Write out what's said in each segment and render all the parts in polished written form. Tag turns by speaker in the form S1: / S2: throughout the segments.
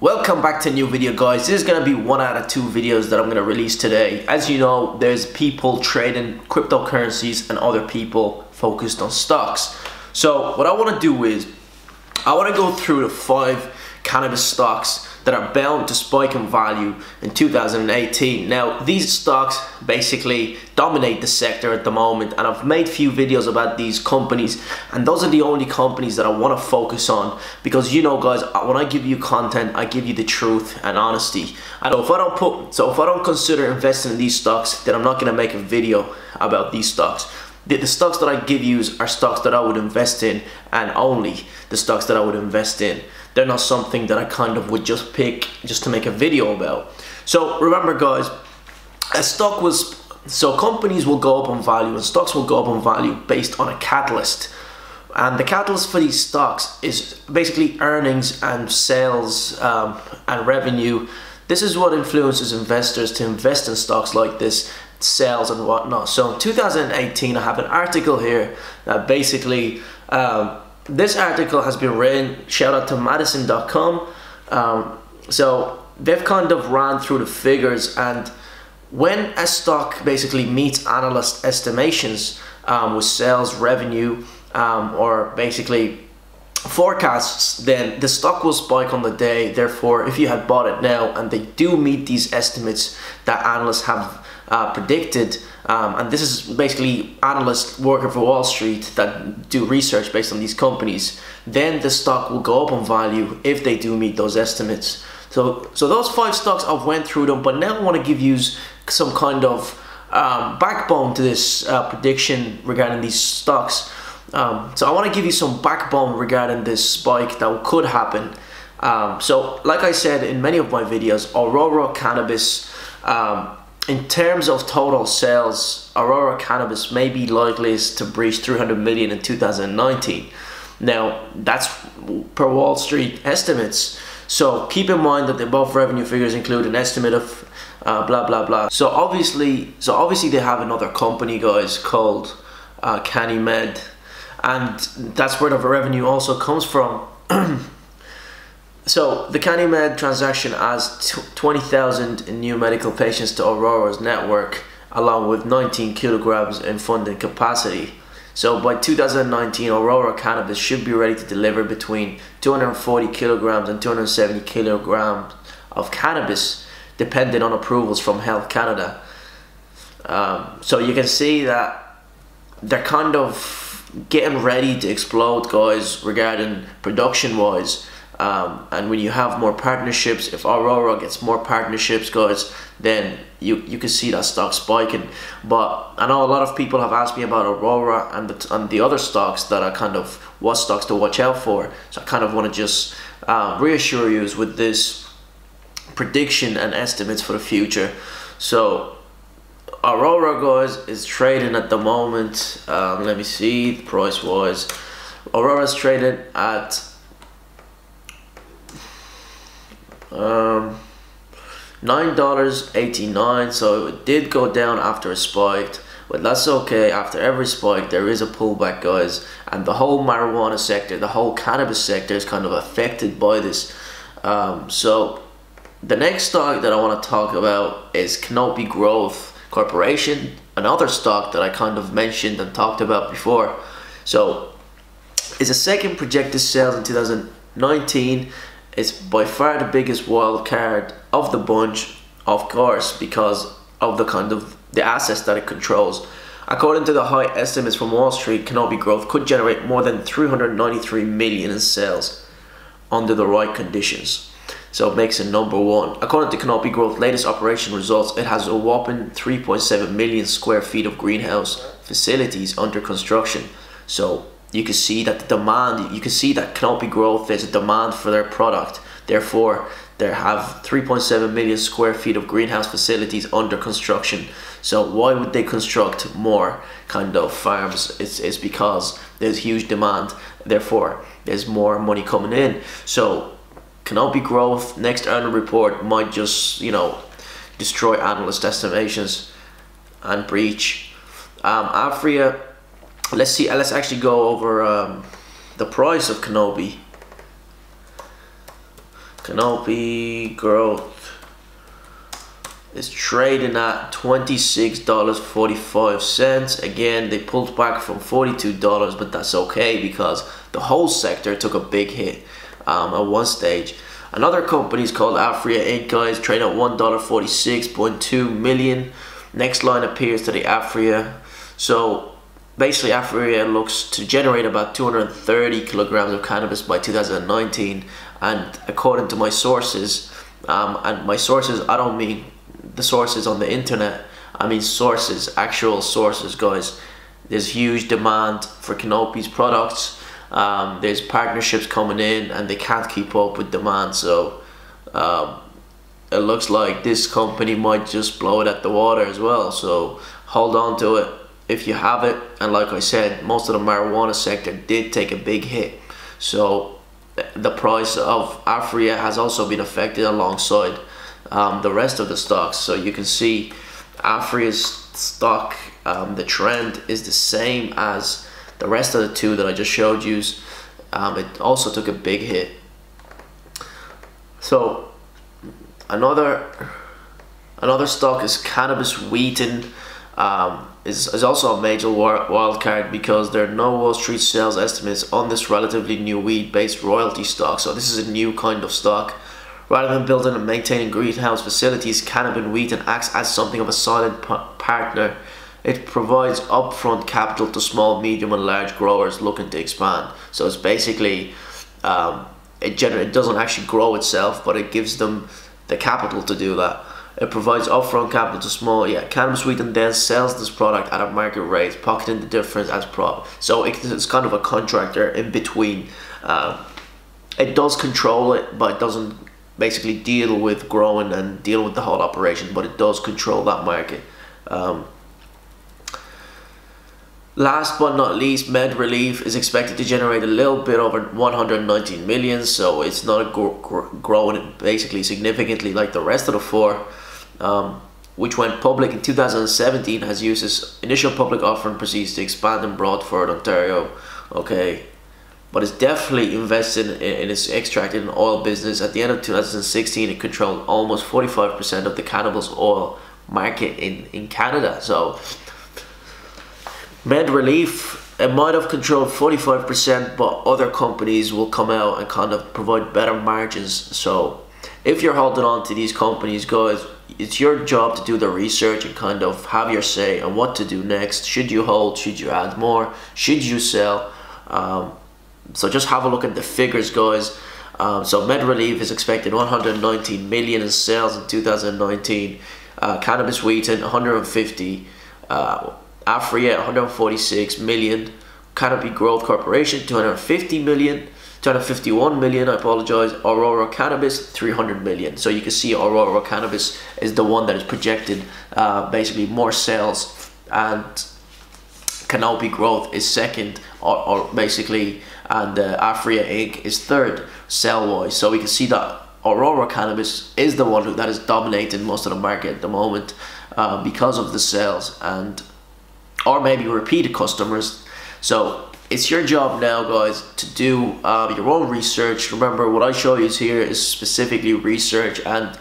S1: Welcome back to a new video, guys. This is going to be one out of two videos that I'm going to release today. As you know, there's people trading cryptocurrencies and other people focused on stocks. So what I want to do is I want to go through the 5 cannabis stocks that are bound to spike in value in 2018. Now, these stocks basically dominate the sector at the moment, and I've made few videos about these companies, and those are the only companies that I want to focus on, because you know, guys, when I give you content, I give you the truth and honesty. And if I don't consider investing in these stocks, then I'm not going to make a video about these stocks. The stocks that I give you are stocks that I would invest in, and only the stocks that I would invest in. They're not something that I kind of would just pick just to make a video about. So remember, guys, companies will go up in value and stocks will go up in value based on a catalyst. And the catalyst for these stocks is basically earnings and sales and revenue. This is what influences investors to invest in stocks like this, sales and whatnot. So in 2018, I have an article here that basically this article has been written, shout out to Madison.com. So they've kind of ran through the figures, and when a stock basically meets analyst estimations with sales, revenue, or basically forecasts, then the stock will spike on the day. Therefore, if you had bought it now and they do meet these estimates that analysts have predicted, and this is basically analysts working for Wall Street that do research based on these companies, then the stock will go up in value if they do meet those estimates. So those 5 stocks, I've went through them, but now I want to give you some kind of backbone to this prediction regarding these stocks. So I want to give you some backbone regarding this spike that could happen. So like I said in many of my videos, Aurora Cannabis, in terms of total sales, Aurora Cannabis may be likely to breach 300 million in 2019. Now, that's per Wall Street estimates. So keep in mind that the above revenue figures include an estimate of blah blah blah. So obviously they have another company, guys, called CannyMed, and that's where the revenue also comes from. So the CannyMed transaction adds 20,000 new medical patients to Aurora's network, along with 19 kilograms in funding capacity. So by 2019, Aurora Cannabis should be ready to deliver between 240 kilograms and 270 kilograms of cannabis, depending on approvals from Health Canada. So you can see that they're kind of getting ready to explode, guys, regarding production-wise. And when you have more partnerships, if Aurora gets more partnerships, guys, then you can see that stock spiking. But I know a lot of people have asked me about Aurora and the other stocks that are kind of what stocks to watch out for. So I kind of want to just reassure you with this prediction and estimates for the future. So Aurora, guys, is trading at the moment, let me see the price wise. Aurora is trading at $9.89, so it did go down after it spiked, but that's okay. After every spike there is a pullback, guys, and the whole marijuana sector, the whole cannabis sector is kind of affected by this. So the next stock that I want to talk about is Canopy Growth Corporation, another stock that I kind of mentioned and talked about before. So it's the second projected sales in 2019. It's by far the biggest wild card of the bunch, of course, because of the assets that it controls. According to the high estimates from Wall Street, Canopy Growth could generate more than 393 million in sales under the right conditions. So it makes it #1. According to Canopy Growth's latest operation results, it has a whopping 3.7 million square feet of greenhouse facilities under construction. So you can see that the demand, you can see that Canopy Growth, there's a demand for their product. Therefore, they have 3.7 million square feet of greenhouse facilities under construction. So why would they construct more kind of farms? It's because there's huge demand. Therefore, there's more money coming in. So Canopy Growth next earning report might just, you know, destroy analyst estimations and breach. Afria, let's actually go over the price of Canopy. Canopy Growth is trading at $26.45. Again, they pulled back from $42, but that's okay because the whole sector took a big hit at one stage. Another company is called Afria Inc. guys, trading at $1.46.2 million. Next line appears to the Afria. So basically Afria looks to generate about 230 kilograms of cannabis by 2019, and according to my sources, and my sources, I don't mean the sources on the internet, I mean sources, actual sources guys. There's huge demand for Canopy's products. There's partnerships coming in and they can't keep up with demand, so it looks like this company might just blow it at the water as well. So hold on to it if you have it. And like I said, most of the marijuana sector did take a big hit, so the price of Afria has also been affected alongside the rest of the stocks. So you can see Afria's stock, the trend is the same as the rest of the two that I just showed you. It also took a big hit. So another stock is Cannabis Wheaton. Is also a major wild card because there are no Wall Street sales estimates on this relatively new weed-based royalty stock. So this is a new kind of stock. Rather than building and maintaining greenhouse facilities, Cannabis Wheaton acts as something of a silent partner. It provides upfront capital to small, medium and large growers looking to expand. So it's basically, it doesn't actually grow itself, but it gives them the capital to do that. It provides upfront capital to small, Cannabis Wheaton then sells this product at a market rate, pocketing the difference as profit. So it's kind of a contractor in between. It does control it, but it doesn't basically deal with growing and deal with the whole operation, but it does control that market. Last but not least, Med Relief is expected to generate a little bit over 119 million, so it's not growing basically significantly like the rest of the four, which went public in 2017, has used its initial public offering proceeds to expand in Broadford, Ontario. Okay, but it's definitely invested in its extracted and oil business. At the end of 2016, it controlled almost 45% of the cannabis oil market in Canada. So Med Relief, it might have controlled 45%, but other companies will come out and kind of provide better margins. So if you're holding on to these companies, guys, it's your job to do the research and kind of have your say on what to do next. Should you hold? Should you add more? Should you sell? So just have a look at the figures, guys. So Med Relief is expecting 119 million in sales in 2019. Cannabis Wheaton 150. Afria 146 million. Canopy Growth Corporation 250 million. 251 million, I apologize. Aurora Cannabis 300 million. So you can see Aurora Cannabis is the one that is projected basically more sales, and Canopy Growth is second, or basically, and Afria Inc. is third sell-wise. So we can see that Aurora Cannabis is the one that is dominating most of the market at the moment because of the sales and or maybe repeated customers. So it's your job now, guys, to do your own research. Remember, what I show you here is specifically research and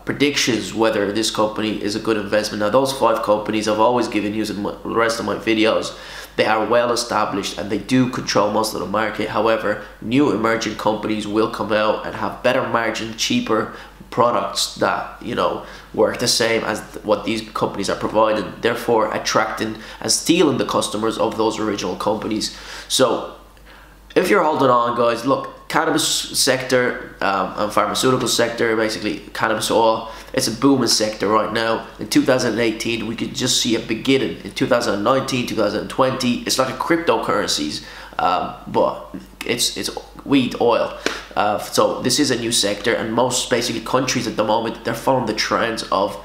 S1: predictions whether this company is a good investment. Now, those 5 companies I've always given you in the rest of my videos, they are well established and they do control most of the market. However, new emerging companies will come out and have better margin, cheaper products that, you know, work the same as what these companies are providing, therefore attracting and stealing the customers of those original companies. So if you're holding on, guys, look, cannabis sector and pharmaceutical sector, basically cannabis oil, it's a booming sector right now. In 2018 we could just see a beginning. In 2019, 2020, it's like a cryptocurrencies, but it's weed oil. So this is a new sector, and most basically countries at the moment, they're following the trends of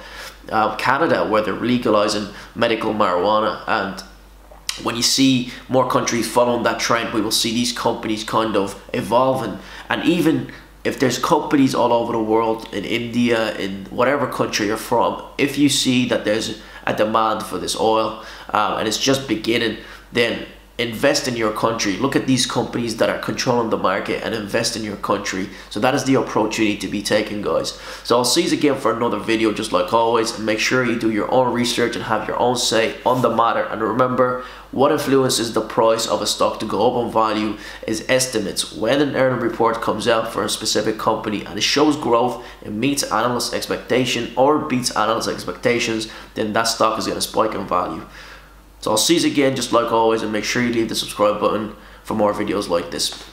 S1: Canada, where they're legalizing medical marijuana. And when you see more countries following that trend, we will see these companies kind of evolving. And even if there's companies all over the world, in India, in whatever country you're from, if you see that there's a demand for this oil and it's just beginning, then invest in your country. Look at these companies that are controlling the market and invest in your country. So that is the approach you need to be taking, guys. So I'll see you again for another video, just like always, and make sure you do your own research and have your own say on the matter. And remember, what influences the price of a stock to go up in value is estimates. When an earning report comes out for a specific company and it shows growth, it meets analyst expectation or beats analyst expectations, then that stock is going to spike in value. So I'll see you again, just like always, and make sure you leave the subscribe button for more videos like this.